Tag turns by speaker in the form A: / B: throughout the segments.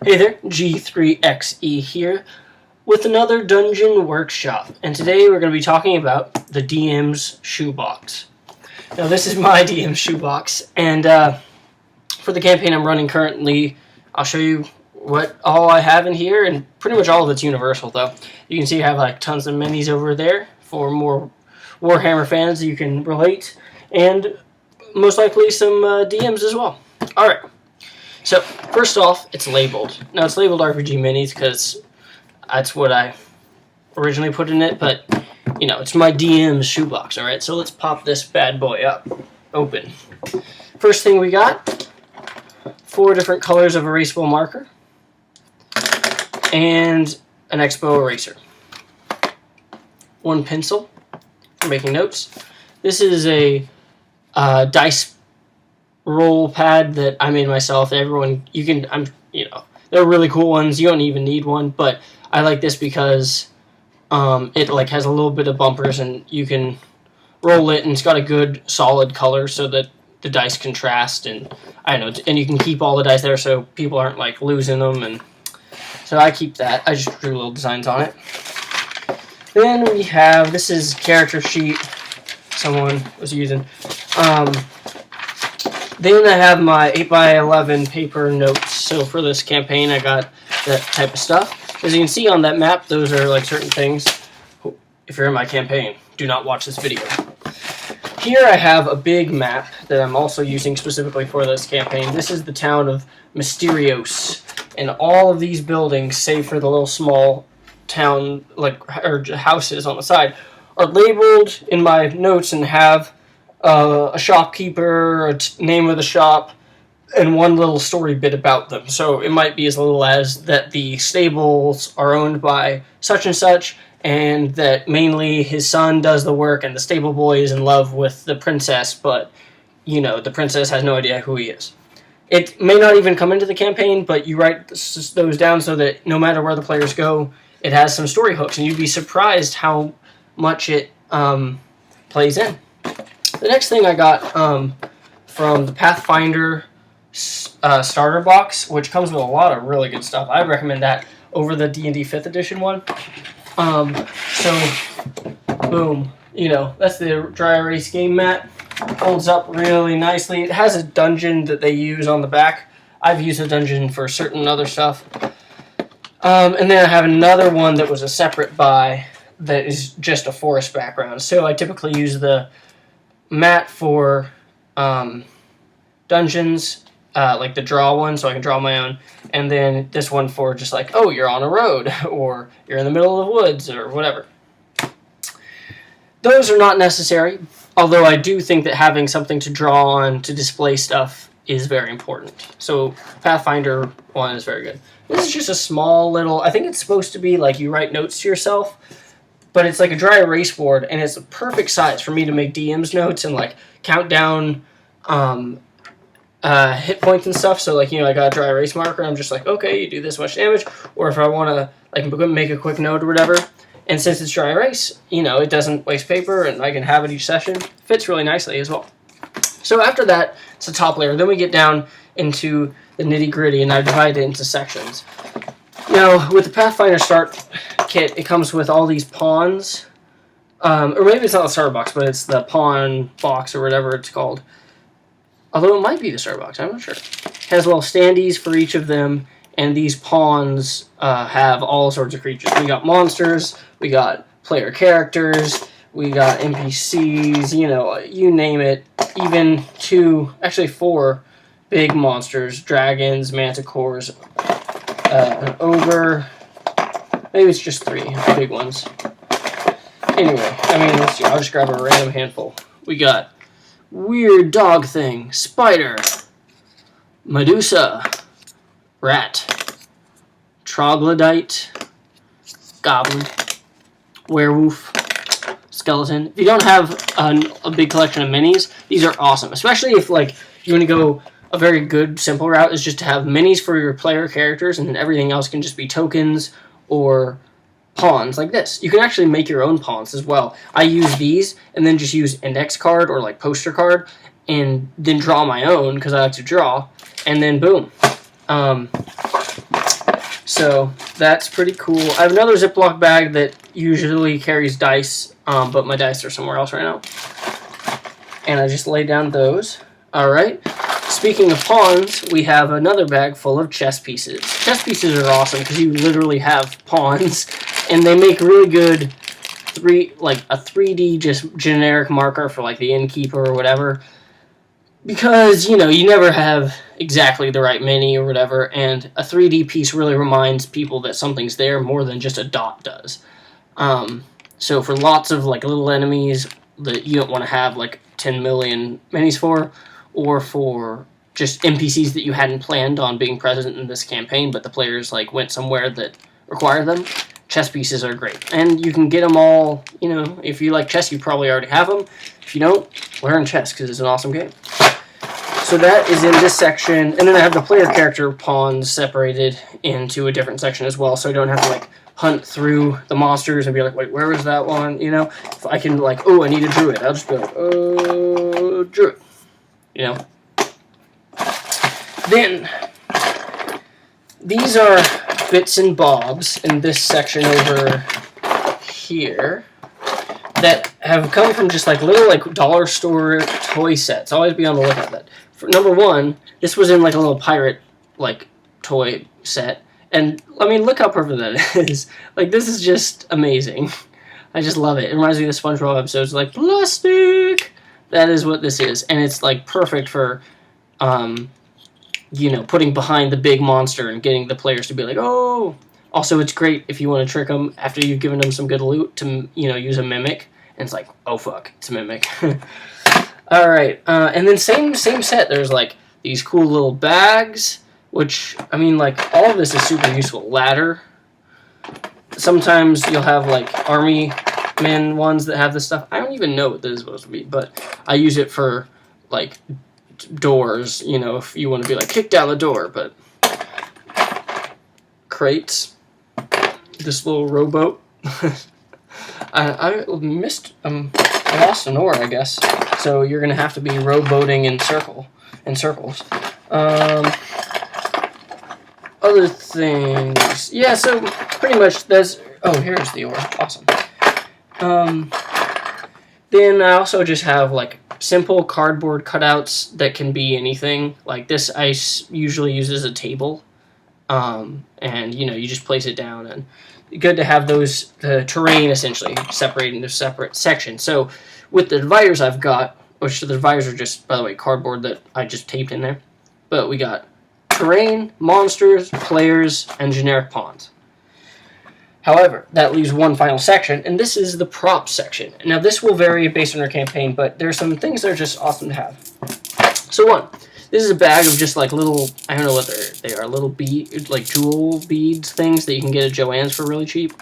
A: Hey there, G3XE here with another Dungeon Workshop, and today we're going to be talking about the DM's Shoebox. Now this is my DM's Shoebox, and for the campaign I'm running currently, I'll show you what all I have in here, and pretty much all of it's universal though. You can see I have like tons of minis over there for more Warhammer fans you can relate, and most likely some DMs as well. Alright. So, first off, it's labeled. Now, it's labeled RPG Minis because that's what I originally put in it, but, you know, it's my DM's shoebox, alright? So, let's pop this bad boy up. Open. First thing we got, 4 different colors of erasable marker, and an Expo eraser. 1 pencil for making notes. This is a dice roll pad that I made myself. Everyone, they're really cool ones. You don't even need one, but I like this because it like has a little bit of bumpers and you can roll it, and it's got a good solid color so that the dice contrast, and I don't know, and you can keep all the dice there so people aren't like losing them, and so I keep that. I just drew little designs on it. Then we have, this is character sheet someone was using. Then I have my 8x11 paper notes. So for this campaign, I got that type of stuff. As you can see on that map, those are like certain things. If you're in my campaign, do not watch this video. Here I have a big map that I'm also using specifically for this campaign. This is the town of Mysterios, and all of these buildings, save for the little small town or houses on the side, are labeled in my notes and have a shopkeeper, a name of the shop, and one little story bit about them. So it might be as little as that the stables are owned by such and such, and that mainly his son does the work, and the stable boy is in love with the princess, but, you know, the princess has no idea who he is. It may not even come into the campaign, but you write those down so that no matter where the players go, it has some story hooks, and you'd be surprised how much it plays in. The next thing I got from the Pathfinder starter box, which comes with a lot of really good stuff. I recommend that over the D&D 5th edition one. So, boom. You know, that's the dry erase game mat. Holds up really nicely. It has a dungeon that they use on the back. I've used a dungeon for certain other stuff. And then I have another one that was a separate buy that is just a forest background. So I typically use the mat for dungeons, like the draw one, so I can draw my own, and then this one for just like, oh, you're on a road, or you're in the middle of the woods, or whatever. Those are not necessary, although I do think that having something to draw on to display stuff is very important. So Pathfinder one is very good. This is just a small little, I think it's supposed to be like you write notes to yourself, but it's like a dry erase board, and it's a perfect size for me to make DM's notes and like count down hit points and stuff. So like, you know, I got a dry erase marker, and I'm just like, okay, you do this much damage, or if I want to like make a quick note or whatever. And since it's dry erase, you know, it doesn't waste paper, and I can have it each session. Fits really nicely as well. So after that, it's the top layer. Then we get down into the nitty gritty, and I divide it into sections. Now, with the Pathfinder Start Kit, it comes with all these pawns, or maybe it's not the starter box, but it's the pawn box or whatever it's called. Although it might be the starter box, I'm not sure. It has little standees for each of them, and these pawns have all sorts of creatures. We got monsters, we got player characters, we got NPCs, you know, you name it. Even 4 big monsters, dragons, manticores, an ogre. Maybe it's just 3 big ones. Anyway, I mean, let's see. I'll just grab a random handful. We got weird dog thing, spider, Medusa, rat, troglodyte, goblin, werewolf, skeleton. If you don't have a big collection of minis, these are awesome. Especially if like you want to go a very good simple route is just to have minis for your player characters, and then everything else can just be tokens or pawns like this. You can actually make your own pawns as well. I use these and then just use index card or like poster card and then draw my own because I like to draw, and then boom. So that's pretty cool. I have another Ziploc bag that usually carries dice, but my dice are somewhere else right now. And I just lay down those. Alright. Speaking of pawns, we have another bag full of chess pieces. Chess pieces are awesome because you literally have pawns, and they make really good a 3D just generic marker for like the innkeeper or whatever. Because, you know, you never have exactly the right mini or whatever, and a 3D piece really reminds people that something's there more than just a dot does. So for lots of like little enemies that you don't want to have like 10 million minis for, or for just NPCs that you hadn't planned on being present in this campaign, but the players like went somewhere that required them, chess pieces are great. And you can get them all, you know, if you like chess, you probably already have them. If you don't, learn chess because it's an awesome game. So that is in this section, and then I have the player character pawns separated into a different section as well, so I don't have to like hunt through the monsters and be like, wait, where was that one? You know, if I can like, oh, I need a druid, I'll just be like, oh, druid. You know. Then these are bits and bobs in this section over here that have come from just like little like dollar store toy sets. Always be on the lookout for that. For number one, this was in like a little pirate like toy set, and I mean, look how perfect that is. Like, this is just amazing. I just love it. It reminds me of the SpongeBob episodes, like plastic. That is what this is, and it's like perfect for, you know, putting behind the big monster and getting the players to be like, oh. Also, it's great if you want to trick them after you've given them some good loot to, you know, use a mimic. And it's like, oh fuck, it's a mimic. Alright, and then same set, there's like these cool little bags, which, I mean, like, all of this is super useful. Ladder. Sometimes you'll have like army men ones that have this stuff. I don't even know what this is supposed to be, but I use it for like doors, you know, if you want to be like, kick down the door, but crates. This little rowboat. I missed, I lost an oar, I guess. So you're gonna have to be rowboating in circles. Other things, yeah. So pretty much that's. Oh, here's the oar. Awesome. Then I also just have like simple cardboard cutouts that can be anything. Like this, I usually use as a table, and you know, you just place it down and. Good to have those, the terrain essentially separated into separate sections. So with the dividers I've got, which the dividers are just, by the way, cardboard that I just taped in there, but we got terrain, monsters, players, and generic pawns. However, that leaves one final section, and this is the props section. Now this will vary based on your campaign, but there's some things that are just awesome to have. So one, this is a bag of just like little, I don't know what they are, little bead, like jewel beads things that you can get at Joann's for really cheap.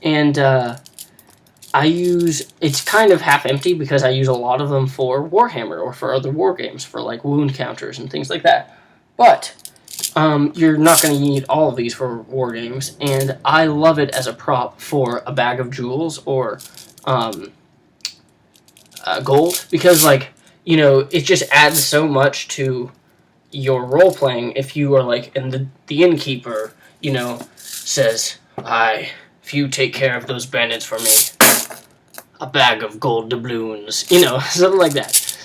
A: And I use, it's kind of half empty because I use a lot of them for Warhammer or for other war games, for like wound counters and things like that. But you're not going to need all of these for war games, and I love it as a prop for a bag of jewels or gold, because like, you know, it just adds so much to your role-playing if you are like, and the innkeeper, you know, says, if you take care of those bandits for me, a bag of gold doubloons, you know, something like that.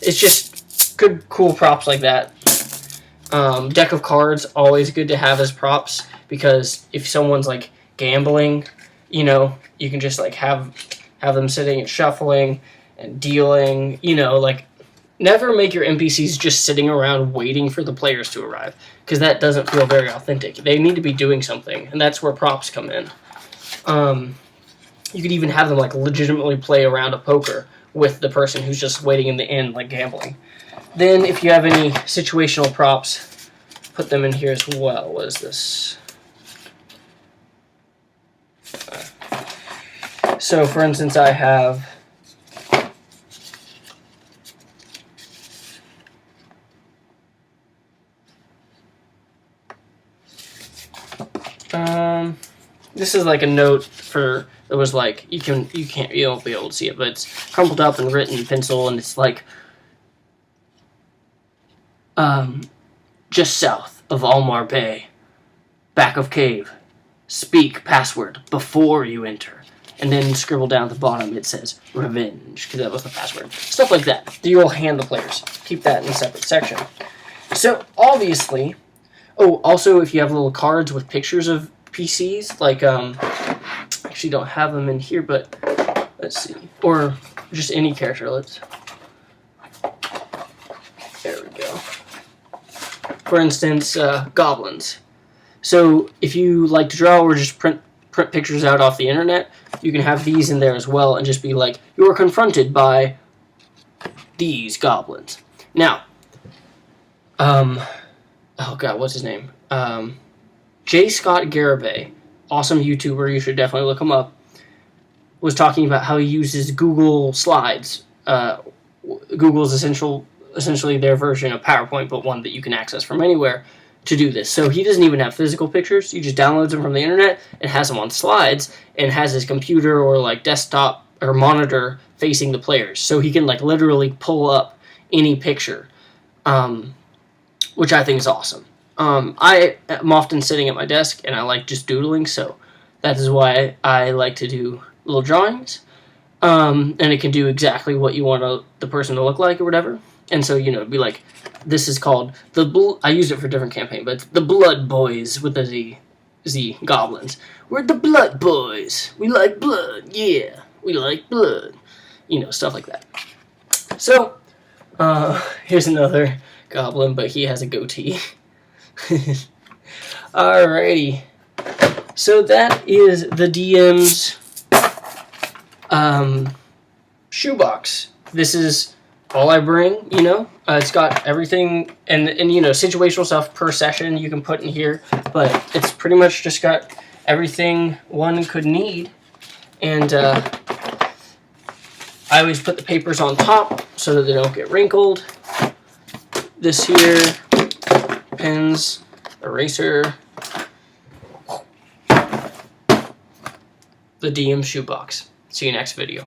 A: It's just good, cool props like that. Deck of cards, always good to have as props, because if someone's like gambling, you know, you can just like have them sitting and shuffling and dealing, you know, like, never make your NPCs just sitting around waiting for the players to arrive, because that doesn't feel very authentic. They need to be doing something, and that's where props come in. You could even have them, like, legitimately play around a poker with the person who's just waiting in the inn, like gambling. Then, if you have any situational props, put them in here as well. What is this? So, for instance, I have this is like a note for, it was like, you won't be able to see it, but it's crumpled up and written in pencil, and it's like, just south, of Almar Bay. Back of cave. Speak password before you enter. And then scribble down at the bottom it says revenge, because that was the password. Stuff like that. You will hand the players. Keep that in a separate section. So, obviously... Oh, also, if you have little cards with pictures of PCs, like, actually don't have them in here, but let's see. Or just any character. There we go. For instance, goblins. So, if you like to draw or just print pictures out off the internet, you can have these in there as well and just be like, you're confronted by these goblins. Now, oh god, what's his name? J. Scott Garibay, awesome YouTuber, you should definitely look him up, was talking about how he uses Google Slides. Google's essentially their version of PowerPoint, but one that you can access from anywhere, to do this. So he doesn't even have physical pictures. He just downloads them from the internet and has them on slides and has his computer or like desktop or monitor facing the players. So he can like literally pull up any picture, which I think is awesome. I am often sitting at my desk and I like just doodling, so that is why I like to do little drawings. And it can do exactly what you want the person to look like or whatever. And so, you know, it'd be like, this is called I used it for a different campaign, but it's the Blood Boys with the Z goblins. We're the Blood Boys. We like blood. Yeah, we like blood. You know, stuff like that. So, here's another goblin, but he has a goatee. Alrighty. So that is the DM's shoebox. This is all I bring, you know. It's got everything and you know, situational stuff per session you can put in here, but it's pretty much just got everything one could need. And I always put the papers on top so that they don't get wrinkled. This here, pens, eraser, the DM shoebox. See you next video.